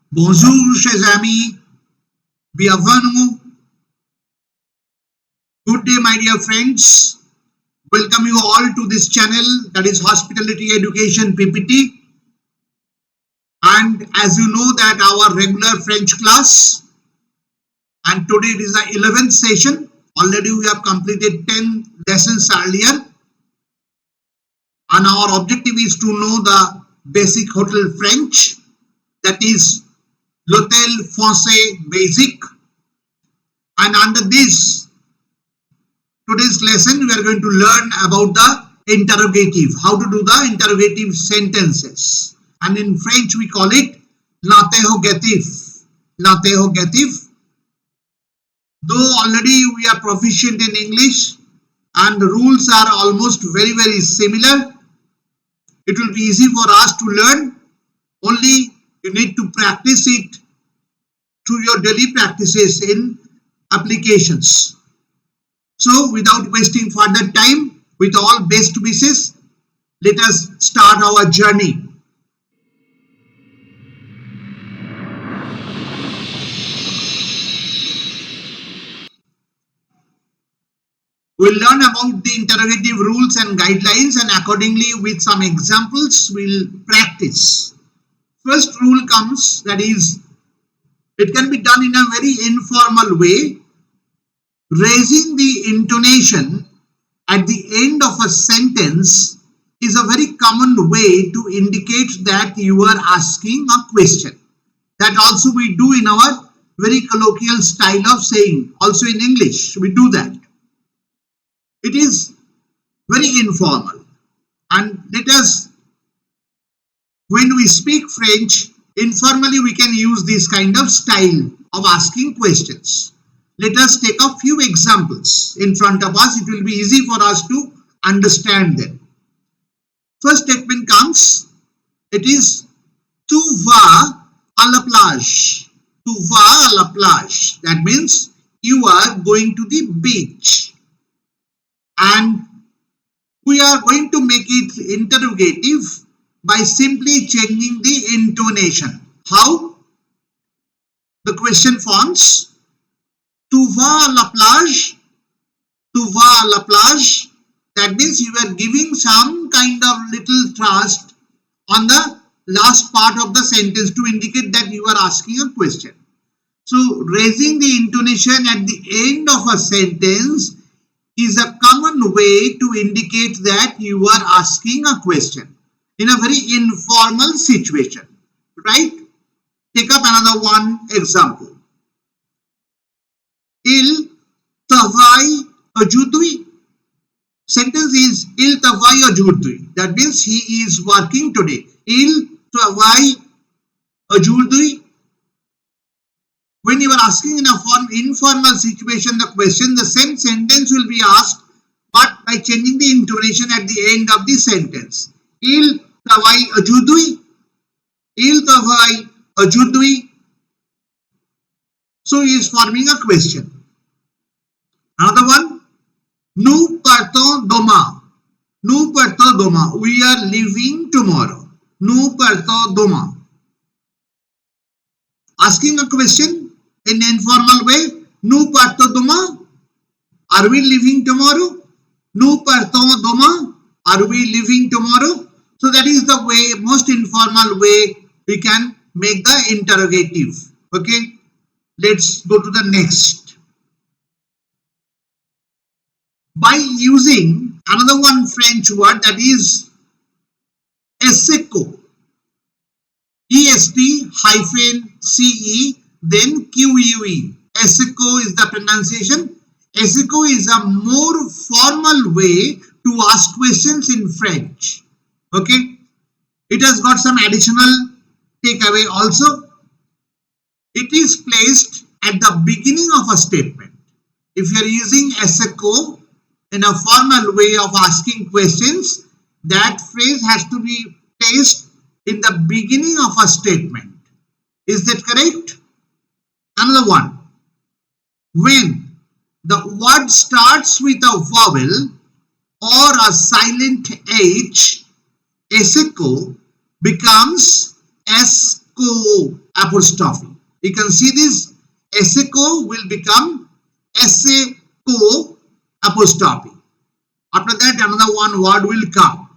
Bonjour, chers amis. Bienvenue. Good day, my dear friends. Welcome you all to this channel, that is Hospitality Education PPT. And as you know that our regular French class, and today it is the 11th session. Already we have completed 10 lessons earlier. And our objective is to know the basic hotel French, that is L'Hôtel Français Basic. And under this, today's lesson, we are going to learn about the interrogative, how to do the interrogative sentences. And in French, we call it l'interrogative. L'interrogative. Though already we are proficient in English and the rules are almost very, very similar, it will be easy for us to learn. Only you need to practice it through your daily practices in applications. So without wasting further time, with all best wishes, let us start our journey. We'll learn about the interrogative rules and guidelines, and accordingly with some examples we'll practice. First rule comes, that is, it can be done in a very informal way. Raising the intonation at the end of a sentence is a very common way to indicate that you are asking a question. That also we do in our very colloquial style of saying. Also in English, we do that. It is very informal. And let us, when we speak French, informally we can use this kind of style of asking questions. Let us take a few examples in front of us. It will be easy for us to understand them. First statement comes, it is tu vas à la plage. Tu vas à la plage. That means you are going to the beach. And we are going to make it interrogative by simply changing the intonation. How? The question forms, tu vas à la plage? Tu vas à la plage? That means you are giving some kind of little thrust on the last part of the sentence to indicate that you are asking a question. So raising the intonation at the end of a sentence is a common way to indicate that you are asking a question in a very informal situation, right? Take up another one example. Il travaille aujourd'hui. Sentence is il travaille aujourd'hui. That means he is working today. Il travaille aujourd'hui. When you are asking in a informal situation the question, the same sentence will be asked, but by changing the intonation at the end of the sentence. Il travaille aujourd'hui. Il travaille aujourd'hui. So he is forming a question. Another one. Nous partons demain. Nous partons demain. We are leaving tomorrow. Nous partons demain. Asking a question in an informal way. Nous partons demain. Are we leaving tomorrow? Nous partons demain. Are we leaving tomorrow? So that is the way, most informal way we can make the interrogative. Okay. Let's go to the next. By using another one French word, that is ESCO. EST-CE, then QUE. ESCO is the pronunciation. ESCO is a more formal way to ask questions in French. Okay. It has got some additional takeaway also. It is placed at the beginning of a statement. If you are using ESCO in a formal way of asking questions, that phrase has to be placed in the beginning of a statement. Is that correct? Another one. When the word starts with a vowel or a silent H, ESCO becomes ESCO. SCO apostrophe. You can see this SCO will become SCO apostrophe. After that, another one word will come.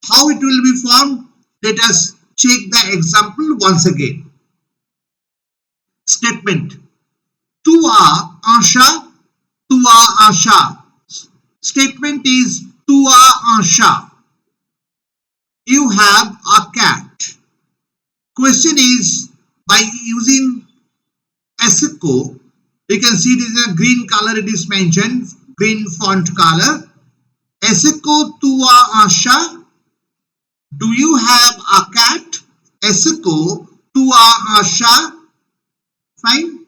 How it will be formed? Let us check the example once again. Statement. Tua Asha, Tua Asha. Statement is Tua Asha. You have a cat. Question is, by using SCO, you can see it is a green color, it is mentioned, green font color. SCO Tua Asha. Do you have a cat? SCO Tua Asha. Fine.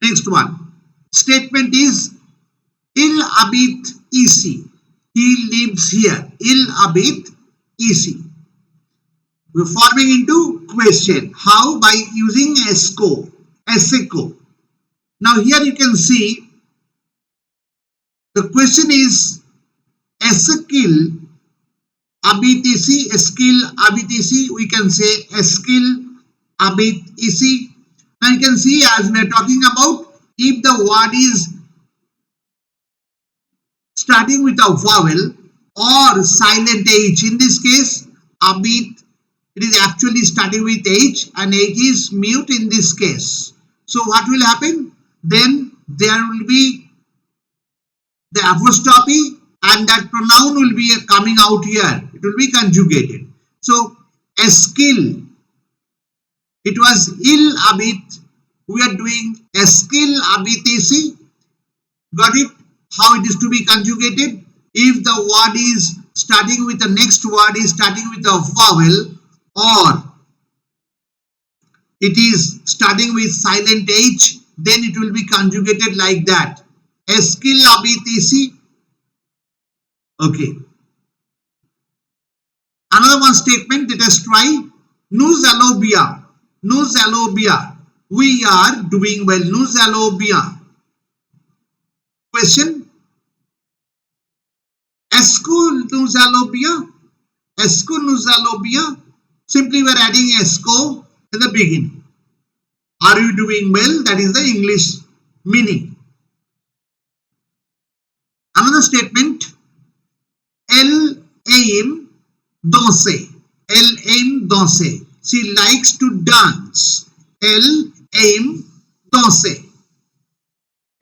Next one. Statement is Il habite ici. He lives here. Il habite ici. We're forming into question. How? By using SCO. SCO. Now here you can see the question is Eskil habite ici. Eskil habite ici. We can say Eskil habite ici. Now you can see, as we are talking about, if the word is starting with a vowel or silent H, in this case habite, it is actually starting with H and H is mute in this case. So what will happen? Then there will be the apostrophe and that pronoun will be coming out here. It will be conjugated. So Eskil, it was il habite. We are doing Eskil habite ici. Got it? How it is to be conjugated? If the word is starting with the next word is starting with a vowel or it is starting with silent H, then it will be conjugated like that. Eskil habite ici. Okay. Another one statement, let us try. Nous allons bien. Nous allons bien. We are doing well. Nous allons bien. Question. Est-ce que nous allons bien? Est-ce que nous allons bien? Simply we are adding esco at the beginning. Are you doing well? That is the English meaning. Another statement. Elle aime danser. Elle aime danser. She likes to dance. Elle aime danser.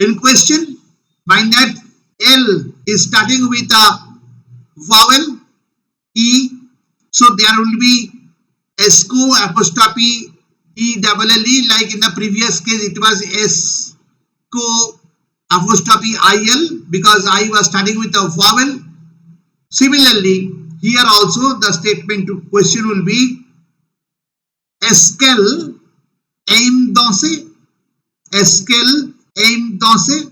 In question, mind that L is starting with a vowel E. So there will be SCO apostrophe E double L E, like in the previous case it was SCO apostrophe IL because I was starting with a vowel. Similarly, here also the statement to question will be est-ce qu'elle aime danser? Est-ce qu'elle aime danser?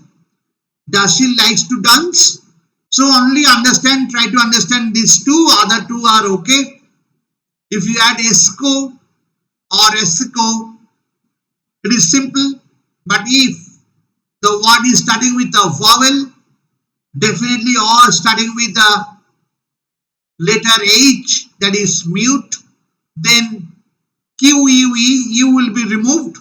Does she likes to dance? So only understand, try to understand these two, other two are okay. If you add esco or esco, it is simple. But if the word is starting with a vowel, definitely, or starting with the letter H, that is mute, then QUE, U will be removed,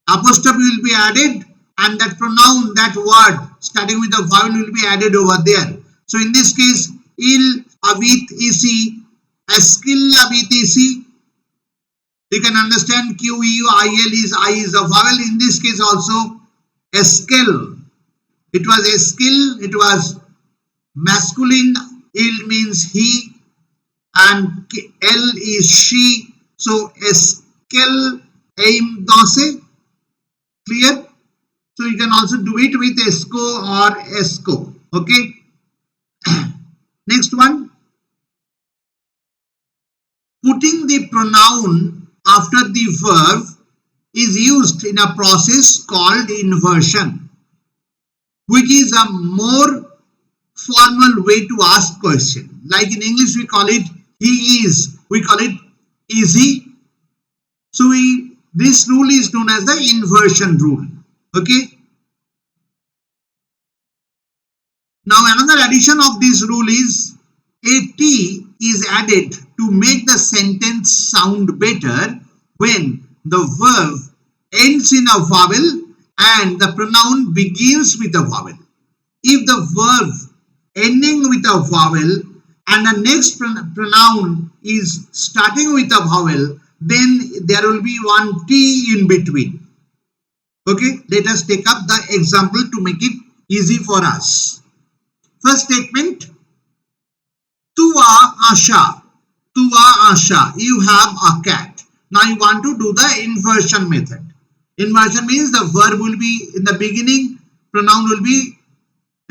apostrophe will be added, and that pronoun, that word starting with the vowel will be added over there. So in this case, il habite ici, eskil habite ici. You can understand QUIL is I is a vowel. In this case also, eskel. It was eskil, it was masculine, il means he, and L is she. So eskel aime danser. Clear? So you can also do it with esco or esco. Okay. Next one. Putting the pronoun after the verb is used in a process called inversion, which is a more formal way to ask question. Like in English we call it he is, we call it is he. So this rule is known as the inversion rule. Okay. Now another addition of this rule is a T is added to make the sentence sound better when the verb ends in a vowel and the pronoun begins with a vowel. If the verb ending with a vowel and the next pronoun is starting with a vowel, then there will be one T in between. Okay, let us take up the example to make it easy for us. First statement, Tua Asha. Tua Asha, you have a cat. Now you want to do the inversion method. Inversion means the verb will be in the beginning, pronoun will be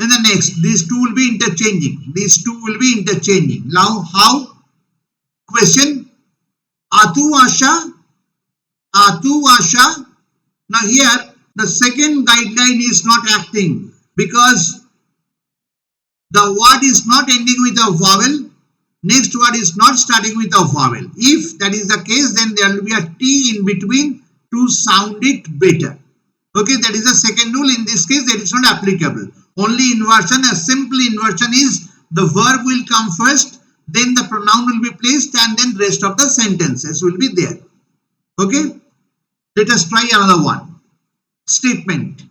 in the next. These two will be interchanging. These two will be interchanging. Now how? Question, Atu Asha. Atu Asha. Now here the second guideline is not acting because the word is not ending with a vowel. Next word is not starting with a vowel. If that is the case, then there will be a T in between to sound it better. Okay, that is the second rule. In this case, that is not applicable. Only inversion, a simple inversion is the verb will come first, then the pronoun will be placed, and then rest of the sentences will be there. Okay, let us try another one. Statement,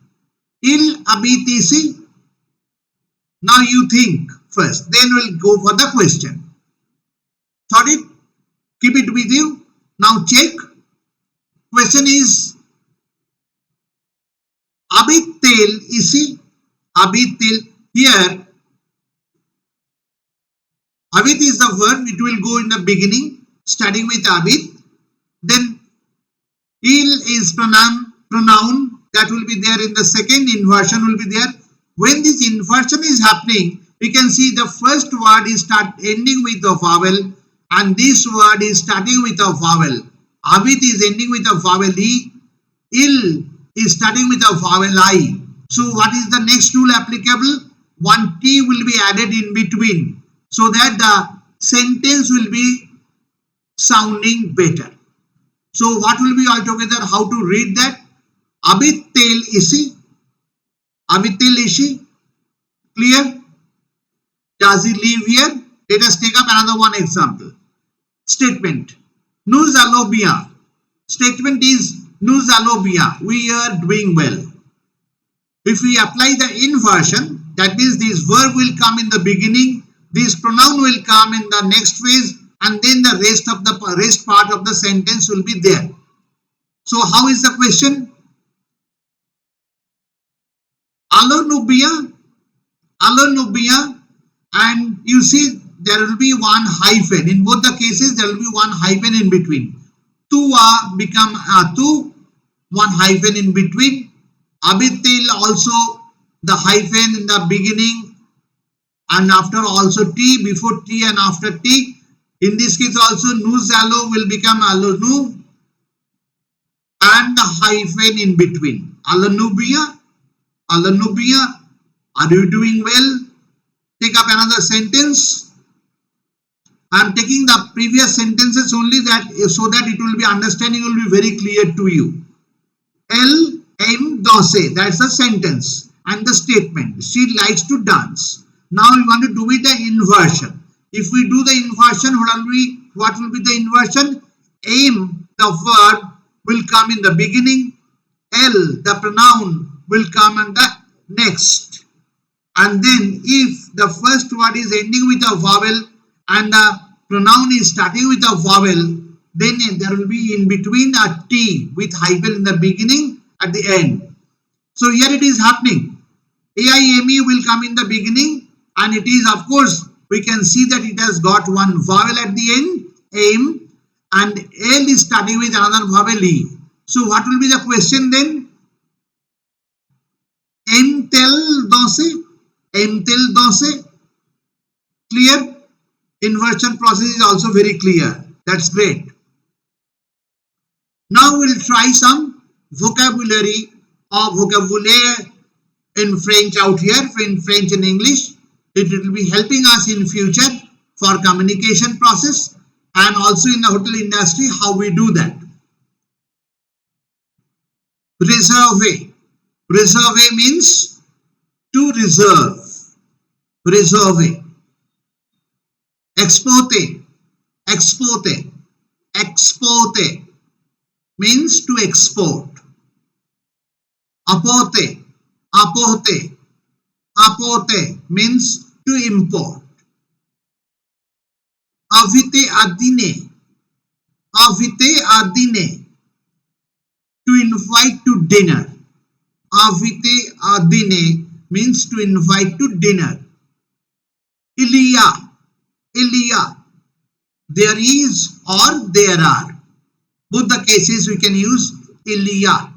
Il abitisi. Now you think first, then we'll go for the question. Thought it? Keep it with you. Now check. Question is, Abitil isi. Abitil. Here, Abit is the verb. It will go in the beginning, starting with Abit. Then Il is pronoun that will be there in the second. Inversion will be there. When this inversion is happening, we can see the first word is ending with a vowel and this word is starting with a vowel. Abit is ending with a vowel E. Il is starting with a vowel I. So what is the next rule applicable? One T will be added in between so that the sentence will be sounding better. So what will be altogether? How to read that? Abitil isi. Abitil isi. Clear? Does he live here? Let us take up another one example. Statement, Nuzalobia. Statement is Nuzalobia. We are doing well. If we apply the inversion, that means this verb will come in the beginning, this pronoun will come in the next phase, and then the rest part of the sentence will be there. So how is the question? Alonubia. Alonubia. And you see there will be one hyphen. In both the cases there will be one hyphen in between. Tua become Atu, one hyphen in between. Abitil also the hyphen in the beginning and after also T, before T and after T. In this case also Nuzalo will become Alonu and the hyphen in between. Alanubia. Alanubia. Are you doing well? Take up another sentence. I am taking the previous sentences only so that it will be understanding will be very clear to you. El M dose, that's the sentence and the statement. She likes to dance. Now we want to do with the inversion. If we do the inversion, what will be the inversion? Aim, the verb, will come in the beginning. L, the pronoun, will come in the next. And then if the first word is ending with a vowel and the pronoun is starting with a vowel, then there will be in between a T with hyphen in the beginning at the end. So here it is happening. AIME will come in the beginning and it is, of course, we can see that it has got one vowel at the end, aim, and L is starting with another vowel E. So what will be the question then? Emtel dose. Emtel dose. Clear? Inversion process is also very clear. That's great. Now we'll try some vocabulary or vocabulary in French out here, in French and English. It will be helping us in future for communication process and also in the hotel industry how we do that. Reserve. Reserve means to reserve. Reserve. Exporte. Exporte. Exporte. means to export. Apote, apote, apote means to import. Avite adine, avite adine, to invite to dinner. Avite adine means to invite to dinner. Ilia, ilia, there is or there are. Both the cases we can use ilia.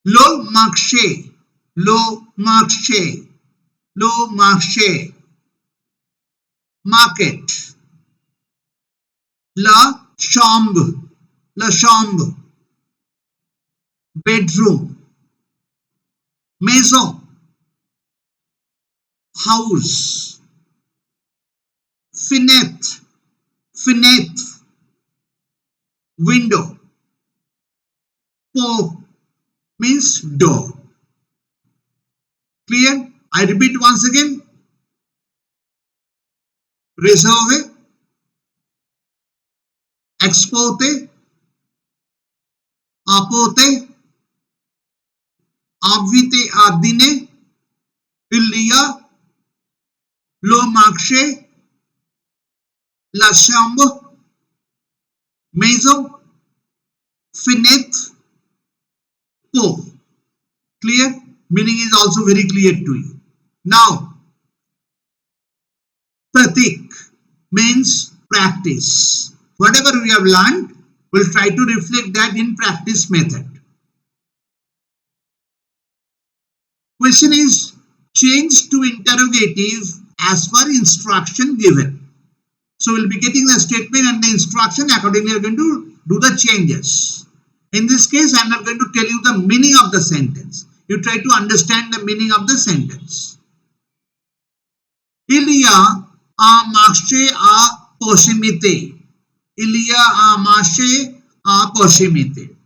Lo marché, lo marché, lo marché, market. La chambre, la chambre, bedroom. Maison, house. Fenêtre, fenêtre, window. Porte means door. Clear? I repeat once again. Réserver, exporter, apporter, inviter à dîner, il y a, le marché, la chambre, maison, fenêtre, porte. Clear? Meaning is also very clear to you. Now, pratik means practice. Whatever we have learned, we'll try to reflect that in practice method. Question is, change to interrogative as per instruction given. So we'll be getting the statement and the instruction. Accordingly, we're going to do the changes. In this case, I'm not going to tell you the meaning of the sentence. You try to understand the meaning of the sentence. Il y a un marché à proximité. Il y a un marché à proximité.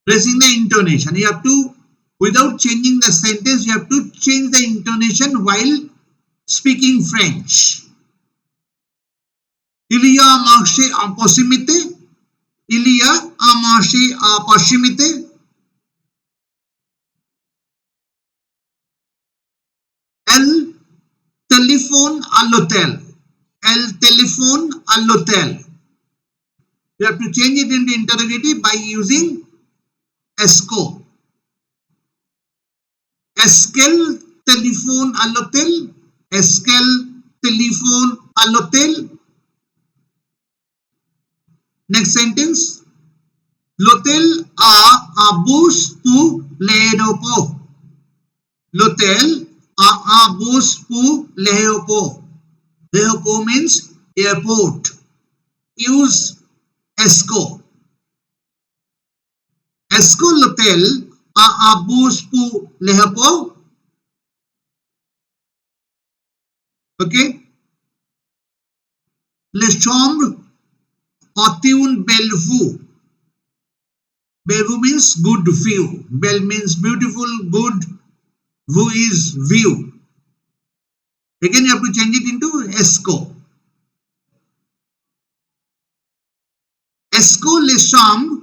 Raising the intonation. You have to, without changing the sentence, you have to change the intonation while speaking French. Il y a un marché à proximité. Il y a un marché à proximité. Elle téléphone à l'hôtel. Elle téléphone à l'hôtel. You have to change it into interrogative by using esco. Est-ce qu'elle téléphone à l'hôtel? Est-ce qu'elle téléphone à l'hôtel? Next sentence. L'hôtel a un bus pour l'aéroport. L'hôtel a un bus pour l'aéroport. L'aéroport means airport. Use esco. Est-ce que l'hôtel a un bus pour l'aéroport? Okay. Les chambres ont une belle vue. Belle vue means good view. Belle means beautiful, good. View is view. Again, you have to change it into esco. Est-ce que les chambres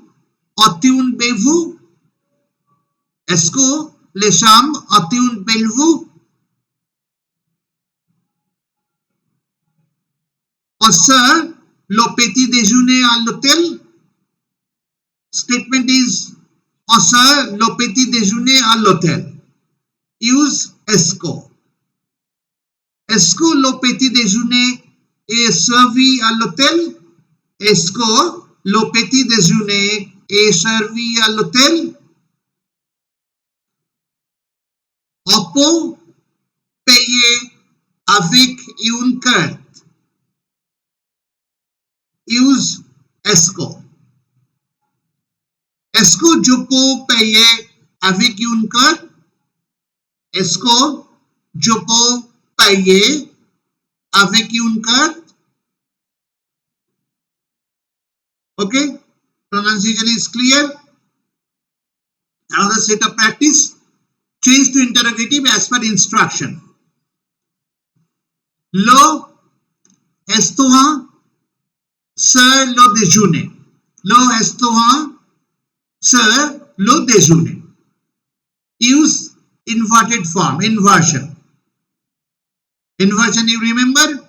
ont une belle vue? Est-ce que les chambres ont une belle vue? On sert le petit déjeuner à l'hôtel. Statement is on sert le petit déjeuner à l'hôtel. Use esco. Est-ce que le petit déjeuner est servi à l'hôtel? Est-ce que le petit déjeuner est servi à l'hôtel? On peut payer avec une carte. Use esco. Est-ce que je peux payer avec une carte? Est-ce que je peux payer avec une carte? Okay, pronunciation is clear. Another set of practice. Change to interrogative as per instruction. Le restaurant Sir lo déjeuner. Le restaurant, sir lo déjeuner. Use inverted form, inversion. Inversion you remember?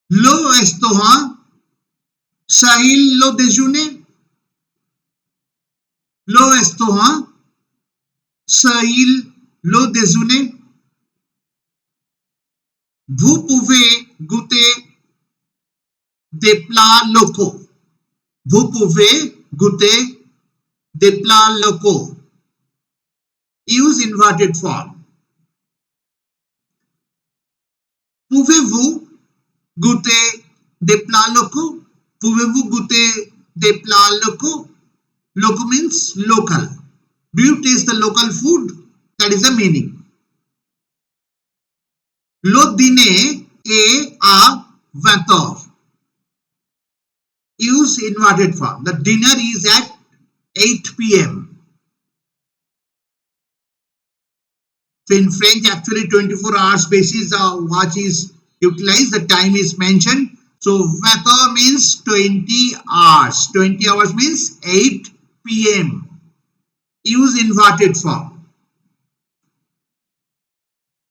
Le restaurant, sahil lo déjeuner. Le restaurant, sahil lo déjeuner. Vous pouvez goûter des plats locaux. Vous pouvez goûter des plats locaux. Use inverted form. Pouvez-vous goûter des plats locaux? Pouvez-vous goûter des plats locaux? Local means local. Do you taste the local food? That is the meaning. Le dîner est à 20h. Use inverted form. The dinner is at 8 p.m. So in French, actually 24 hours basis watch is utilized. The time is mentioned. So 20 means 20 hours. 20 hours means 8 p.m. Use inverted form.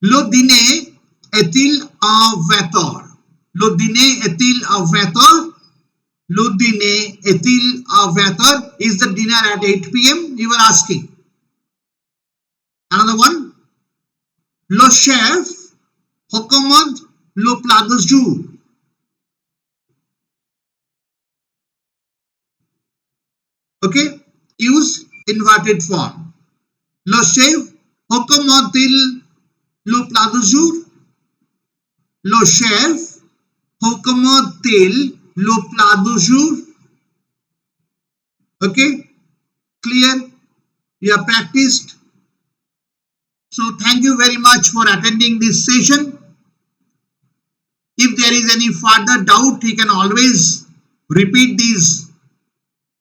Le dîner est-il à 20h? Le dîner est-il à 20h? Le dîner est-il à 20h? Is the dinner at 8 p.m.? You were asking. Another one. Le chef recommande le plat du jour. Okay. Use inverted form. Le chef recommande-t-il le plat du jour? Le chef recommande-t-il le plat du jour? Okay, clear? You have practiced. So thank you very much for attending this session. If there is any further doubt, you can always repeat this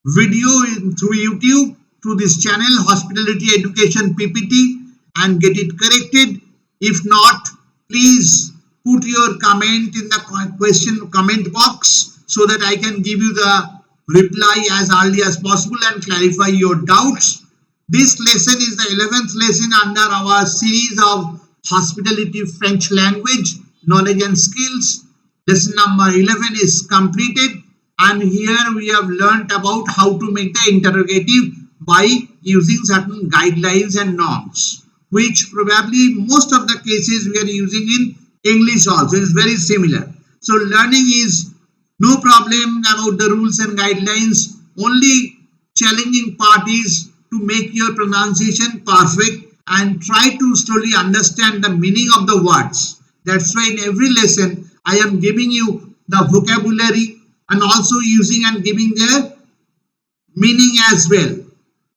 video through YouTube, through this channel, Hospitality Education PPT, and get it corrected. If not, please put your comment in the comment box so that I can give you the reply as early as possible and clarify your doubts. This lesson is the 11th lesson under our series of Hospitality French Language, Knowledge and Skills. Lesson number 11 is completed, and here we have learnt about how to make the interrogative by using certain guidelines and norms, which probably most of the cases we are using in English also. It's very similar. So learning is no problem about the rules and guidelines. Only challenging part is to make your pronunciation perfect and try to slowly understand the meaning of the words. That's why in every lesson I am giving you the vocabulary and also using and giving their meaning as well.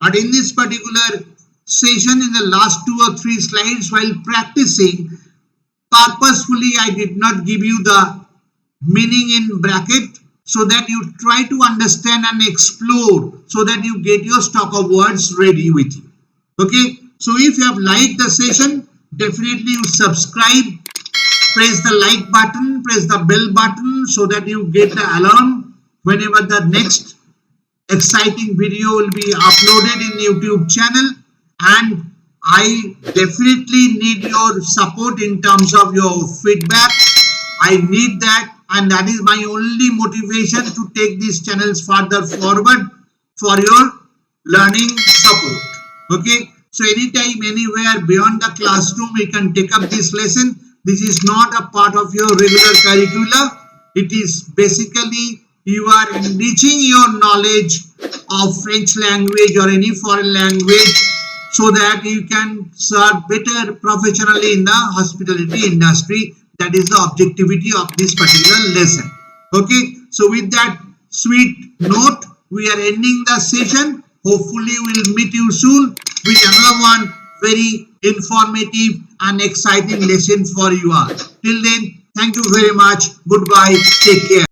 But in this particular session, in the last 2 or 3 slides while practicing, purposefully I did not give you the meaning in bracket so that you try to understand and explore so that you get your stock of words ready with you. Okay, so if you have liked the session, definitely you subscribe, press the like button, press the bell button so that you get the alarm whenever the next exciting video will be uploaded in YouTube channel. And I definitely need your support in terms of your feedback. I need that, and that is my only motivation to take these channels further forward for your learning support. Okay, so anytime, anywhere beyond the classroom, you can take up this lesson. This is not a part of your regular curricula. It is basically you are enriching your knowledge of French language or any foreign language so that you can serve better professionally in the hospitality industry. That is the objectivity of this particular lesson. Okay, so with that sweet note, we are ending the session. Hopefully we'll meet you soon with another one very informative and exciting lesson for you all. Till then, thank you very much. Goodbye. Take care.